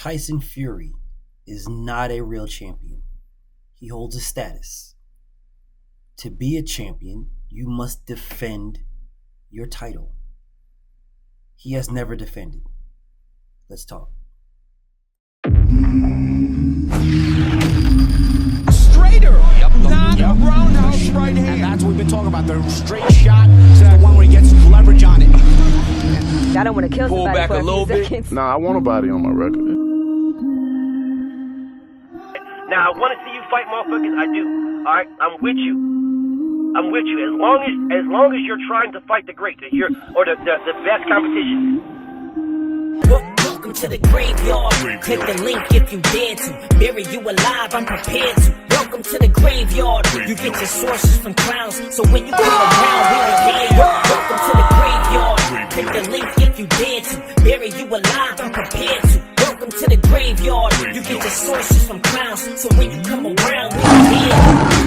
Tyson Fury is not a real champion. He holds a status. To be a champion, you must defend your title. He has never defended. Let's talk. Straighter, not roundhouse right hand. And that's what we've been talking about. The straight shot is the one where he gets leverage on it. I don't want to kill somebody back for a little few bit. seconds. Nah, I want a body on my record. Now, I want to see you fight motherfuckers. I do. All right, I'm with you. I'm with you. As long as you're trying to fight the great, the best competition. Welcome to the graveyard. Click the link if you dare to. Bury you alive, I'm prepared to. Welcome to the graveyard. You get your sources from clowns, so when you come around, we don't hear you. Welcome to the graveyard. Click the link if you dare to. Bury you alive, I'm prepared to. Welcome to the graveyard. You get your sources from clowns, so when you come around, we don't hear you.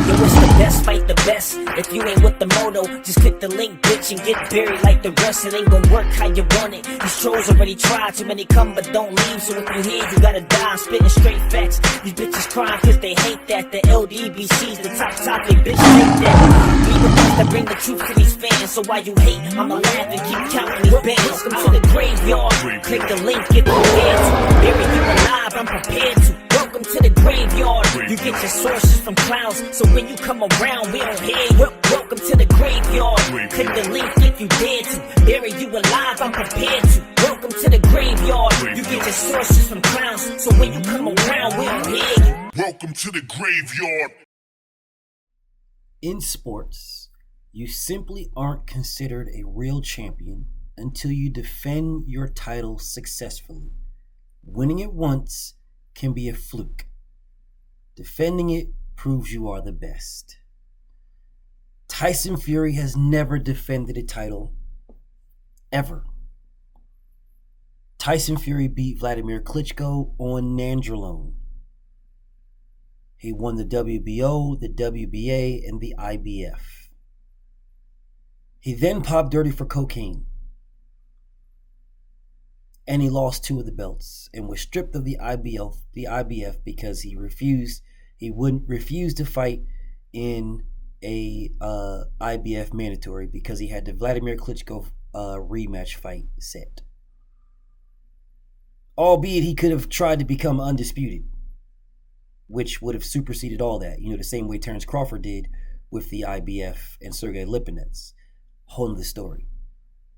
Yo, it's the best, fight the best. If you ain't with the moto, just click the link, bitch, and get buried like the rest. It ain't gonna work how you want it. These trolls already tried, too many come but don't leave. So if you here, you gotta die. I'm spitting straight facts. These bitches crying cause they hate that. The LDBC's the top topic, bitch, take that. We the ones that bring the truth to these fans. So why you hate, I'ma laugh and keep counting these bands. Welcome to the graveyard. Click the link, get prepared to. Bury you alive, I'm prepared to. Welcome to the graveyard. You get your sources from clowns, so when you come around, we don't hear you. Welcome to the graveyard. Click the link if you dare to. Bury you alive, I'm prepared to. Welcome to the graveyard. You get your sources from clowns, so when you come around, we don't hear you. Welcome to the graveyard. In sports, you simply aren't considered a real champion until you defend your title successfully. Winning it once can be a fluke. Defending it proves you are the best. Tyson Fury has never defended a title, ever. Tyson Fury beat Vladimir Klitschko on Nandrolone. He won the WBO, the WBA, and the IBF. He then popped dirty for cocaine. And he lost 2 of the belts and was stripped of the IBF because he refused to fight in a IBF mandatory because he had the Vladimir Klitschko rematch fight set. Albeit he could have tried to become undisputed, which would have superseded all that. The same way Terence Crawford did with the IBF and Sergey Lipinets. Whole other story.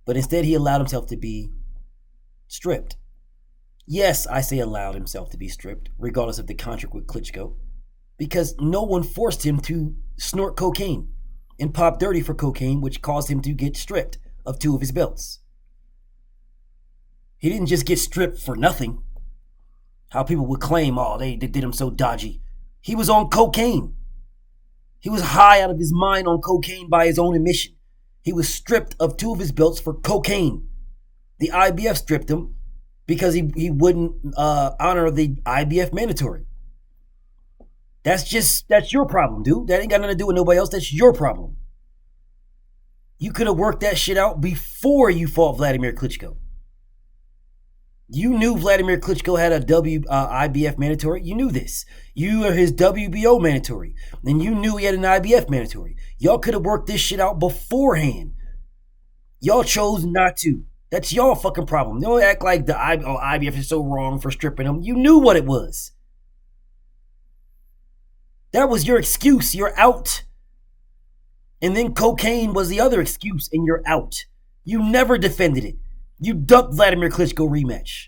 But instead he allowed himself to be stripped. Yes, I say allowed himself to be stripped, regardless of the contract with Klitschko, because no one forced him to snort cocaine and pop dirty for cocaine, which caused him to get stripped of 2 of his belts. He didn't just get stripped for nothing. How people would claim, they did him so dodgy. He was on cocaine. He was high out of his mind on cocaine by his own admission. He was stripped of 2 of his belts for cocaine. The IBF stripped him because he wouldn't honor the IBF mandatory. That's your problem, dude. That ain't got nothing to do with nobody else. That's your problem. You could have worked that shit out before you fought Vladimir Klitschko. You knew Vladimir Klitschko had a IBF mandatory. You knew this. You are his WBO mandatory. And you knew he had an IBF mandatory. Y'all could have worked this shit out beforehand. Y'all chose not to. That's y'all fucking problem. Don't act like the IBF is so wrong for stripping him. You knew what it was. That was your excuse. You're out. And then cocaine was the other excuse, and you're out. You never defended it. You ducked Vladimir Klitschko rematch.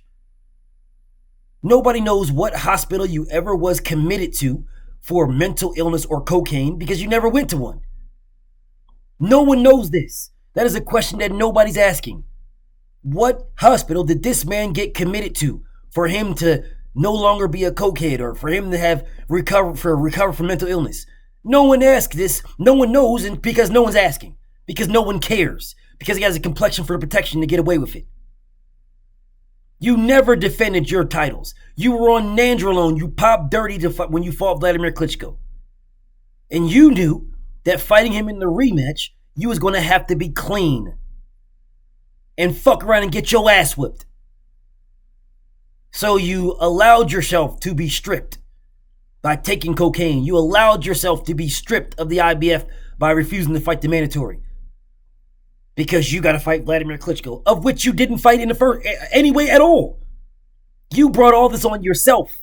Nobody knows what hospital you ever was committed to for mental illness or cocaine because you never went to one. No one knows this. That is a question that nobody's asking. What hospital did this man get committed to for him to no longer be a cokehead or for him to have recover from mental illness? No one asks this. No one knows, and because no one's asking. Because no one cares. Because he has a complexion for protection to get away with it. You never defended your titles. You were on Nandrolone. You popped dirty when you fought Vladimir Klitschko. And you knew that fighting him in the rematch, you was going to have to be clean. And fuck around and get your ass whipped. So you allowed yourself to be stripped by taking cocaine. You allowed yourself to be stripped of the IBF by refusing to fight the mandatory. Because you got to fight Vladimir Klitschko, of which you didn't fight in the first anyway at all. You brought all this on yourself.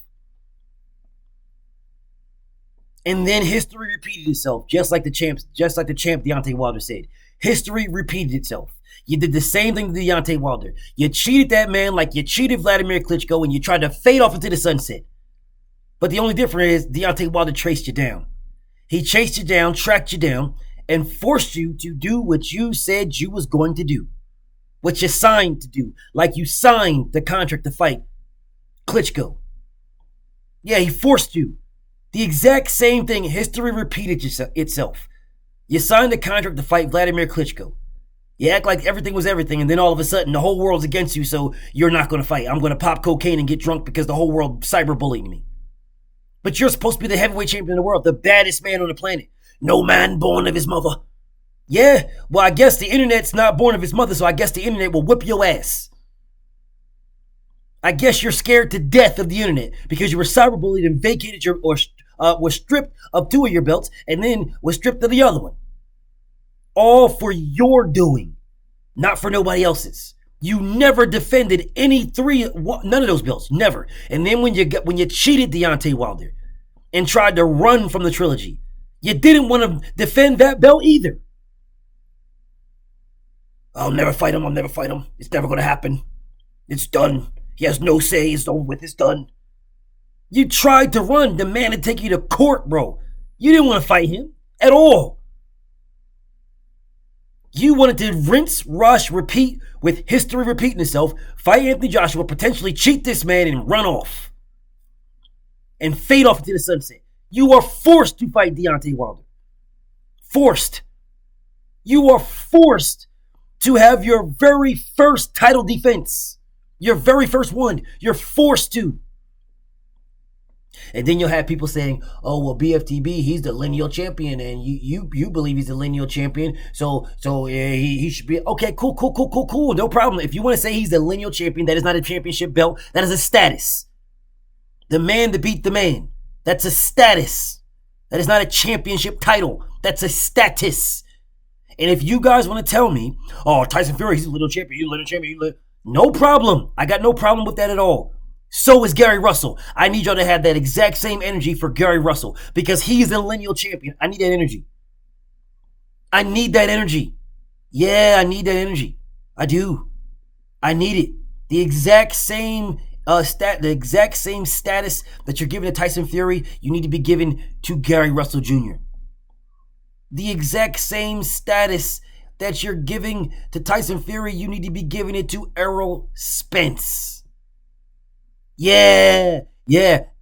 And then history repeated itself, just like the champ Deontay Wilder said. History repeated itself. You did the same thing to Deontay Wilder. You cheated that man like you cheated Vladimir Klitschko, and you tried to fade off into the sunset. But the only difference is Deontay Wilder traced you down. He chased you down, tracked you down, and forced you to do what you said you was going to do. What you signed to do. Like you signed the contract to fight Klitschko. Yeah, he forced you. The exact same thing. History repeated itself. You signed the contract to fight Vladimir Klitschko. You act like everything was everything, and then all of a sudden the whole world's against you, so you're not going to fight. I'm going to pop cocaine and get drunk because the whole world cyberbullying me. But you're supposed to be the heavyweight champion of the world, the baddest man on the planet. No man born of his mother. Yeah, well, I guess the internet's not born of his mother, so I guess the internet will whip your ass. I guess you're scared to death of the internet because you were cyberbullied and vacated was stripped of 2 of your belts and then was stripped of the other one. All for your doing, not for nobody else's. You never defended none of those belts, never. And then when you cheated Deontay Wilder and tried to run from the trilogy, you didn't want to defend that belt either. I'll never fight him. It's never going to happen. It's done. He has no say. It's over with. It's done. You tried to run. The man to take you to court, bro. You didn't want to fight him at all. You wanted to rinse, rush, repeat, with history repeating itself, fight Anthony Joshua, potentially cheat this man and run off. And fade off into the sunset. You are forced to fight Deontay Wilder. Forced. You are forced to have your very first title defense. Your very first one. You're forced to. And then you'll have people saying, oh, well, BFTB, he's the lineal champion, and you believe he's the lineal champion, so he should be, okay, cool, no problem. If you want to say he's the lineal champion, that is not a championship belt, that is a status. The man to beat the man, that's a status. That is not a championship title, that's a status. And if you guys want to tell me, oh, Tyson Fury, he's a lineal champion, no problem. I got no problem with that at all. So is Gary Russell. I need y'all to have that exact same energy for Gary Russell because he's the lineal champion. I need that energy. I need that energy. Yeah, I need that energy. I do. I need it. The exact same the exact same status that you're giving to Tyson Fury, you need to be given to Gary Russell Jr. The exact same status that you're giving to Tyson Fury, you need to be giving it to Errol Spence. Yeah.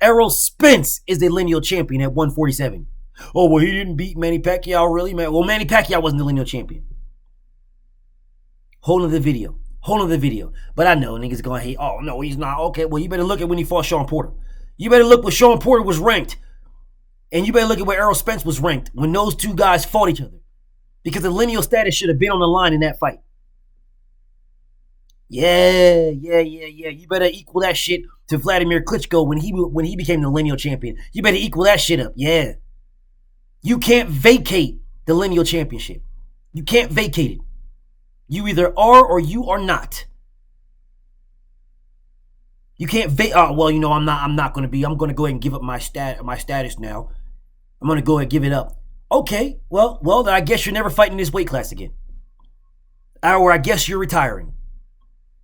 Errol Spence is the lineal champion at 147. Oh, well, he didn't beat Manny Pacquiao, really, man. Well, Manny Pacquiao wasn't the lineal champion. Whole of the video. But I know niggas gonna hate, oh, no, he's not. Okay, well, you better look at when he fought Sean Porter. You better look where Sean Porter was ranked. And you better look at where Errol Spence was ranked when those two guys fought each other. Because the lineal status should have been on the line in that fight. Yeah. You better equal that shit to Vladimir Klitschko when he became the lineal champion. You better equal that shit up. Yeah. You can't vacate the lineal championship. You can't vacate it. You either are or you are not. You can't well, you know, I'm going to go ahead and give up my status now. I'm going to go ahead and give it up. Okay. Well, then I guess you're never fighting this weight class again. Or I guess you're retiring.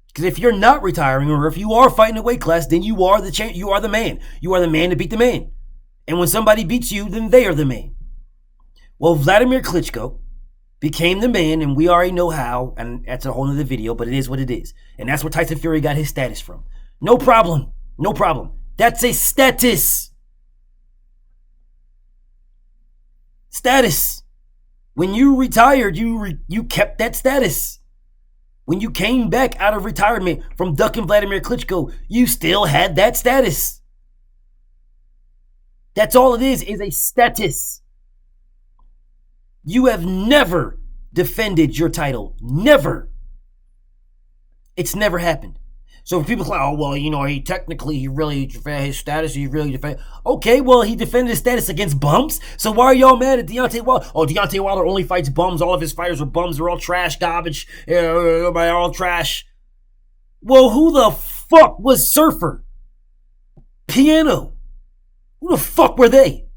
Because if you're not retiring, or if you are fighting a weight class, then you are you are the man. You are the man to beat the man. And when somebody beats you, then they are the man. Well, Vladimir Klitschko became the man, and we already know how, and that's a whole other video, but it is what it is. And that's where Tyson Fury got his status from. No problem. That's a status. Status. When you retired, you kept that status. When you came back out of retirement from ducking Vladimir Klitschko, you still had that status. That's all it is a status. You have never defended your title. Never. It's never happened. So people say, oh, well, you know, he really defended his status. He really defended. Okay, well, he defended his status against bums. So why are y'all mad at Deontay Wilder? Oh, Deontay Wilder only fights bums. All of his fighters are bums. They're all trash, garbage. Everybody all trash. Well, who the fuck was Surfer? Piano. Who the fuck were they?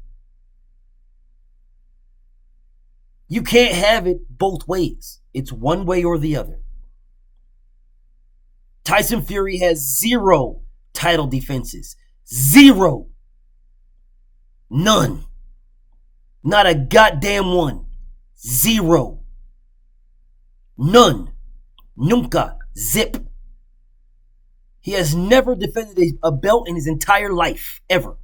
You can't have it both ways. It's one way or the other. Tyson Fury has 0 title defenses. 0. None. Not a goddamn one. 0. None. Nunca. Zip. He has never defended a belt in his entire life. Ever.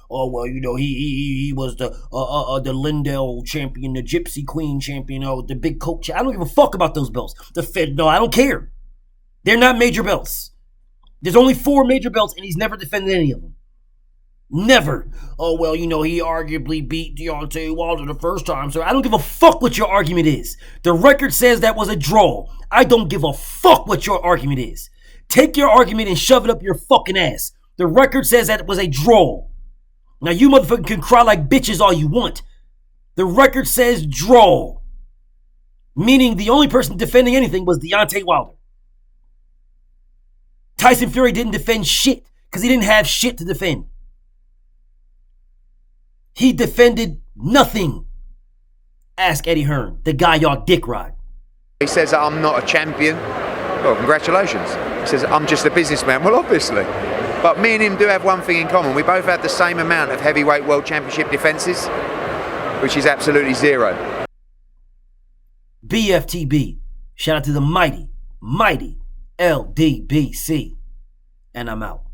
Oh, well, you know, he was the Lindell champion, the Gypsy Queen champion, the Big Coke champion. I don't give a fuck about those belts. No, I don't care. They're not major belts. There's only 4 major belts, and he's never defended any of them. Never. Oh, well, you know, he arguably beat Deontay Wilder the first time, so I don't give a fuck what your argument is. The record says that was a draw. I don't give a fuck what your argument is. Take your argument and shove it up your fucking ass. The record says that it was a draw. Now, you motherfuckers can cry like bitches all you want. The record says draw. Meaning the only person defending anything was Deontay Wilder. Tyson Fury didn't defend shit because he didn't have shit to defend. He defended nothing. Ask Eddie Hearn, the guy y'all dick ride. He says that I'm not a champion. Well, congratulations. He says I'm just a businessman. Well, obviously. But me and him do have one thing in common. We both had the same amount of heavyweight world championship defenses, which is absolutely 0. BFTB. Shout out to the mighty LDBC. And I'm out.